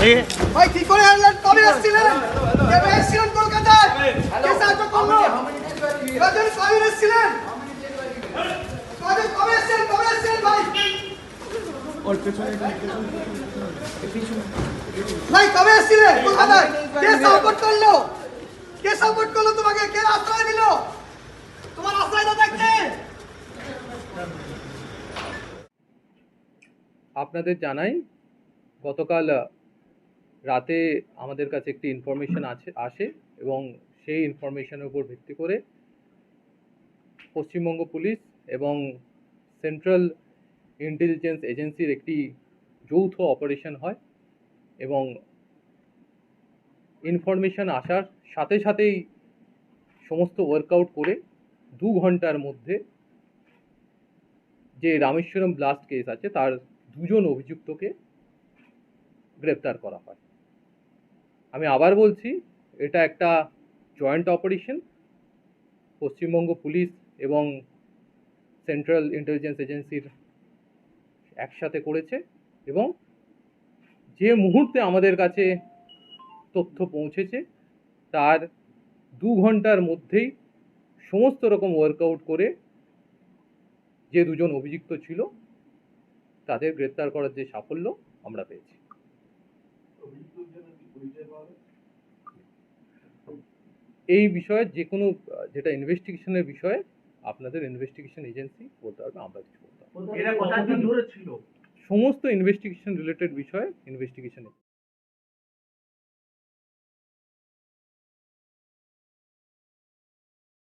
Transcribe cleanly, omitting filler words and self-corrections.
ভাই কি করে আনলেন? কবে এসেছিলেন? কবে এসেছিলেন কলকাতায়? কে সাহায্য করলো? কবে এসেছিলেন? কবে এসেছিলেন ভাই? ভাই কবে এসেছিলেন কলকাতায়? কে সাপোর্ট করলো? কে সাপোর্ট করলো তোমাকে? কে আশ্রয় দিল? তোমার আশ্রয়দাতা কে? আপনাদের জানাই গতকাল রাতে আমাদের কাছে একটি ইনফরমেশন আসে এবং সেই ইনফরমেশনের উপর ভিত্তি করে পশ্চিমবঙ্গ পুলিশ এবং সেন্ট্রাল ইন্টেলিজেন্স এজেন্সির একটি যৌথ অপারেশন হয় এবং ইনফরমেশন আসার সাথে সাথেই সমস্ত ওয়ার্কআউট করে 2 ঘন্টার মধ্যে যে রামেশ্বরম ব্লাস্ট কেস আছে তার 2 জন অভিযুক্তকে গ্রেপ্তার করা হয়। আমি আবার বলছি, এটা একটা জয়েন্ট অপারেশন পশ্চিমবঙ্গ পুলিশ এবং সেন্ট্রাল ইন্টেলিজেন্স এজেন্সির একসাথে করেছে এবং যে মুহূর্তে আমাদের কাছে তথ্য পৌঁছেছে তার 2 ঘন্টার মধ্যেই সমস্ত রকম ওয়ার্কআউট করে যে 2 জন অভিযুক্ত ছিল তাদের গ্রেপ্তার করার যে সাফল্য আমরা পেয়েছি। এই বিষয়ে যে কোনো যেটা ইনভেস্টিগেশনের বিষয়ে আপনাদের ইনভেস্টিগেশন এজেন্সি বলতে পারবে, আমরা কিছু বলতে পারবো। এরা কতদিন ধরে ছিল? সমস্ত ইনভেস্টিগেশন রিলেটেড বিষয়ে ইনভেস্টিগেশন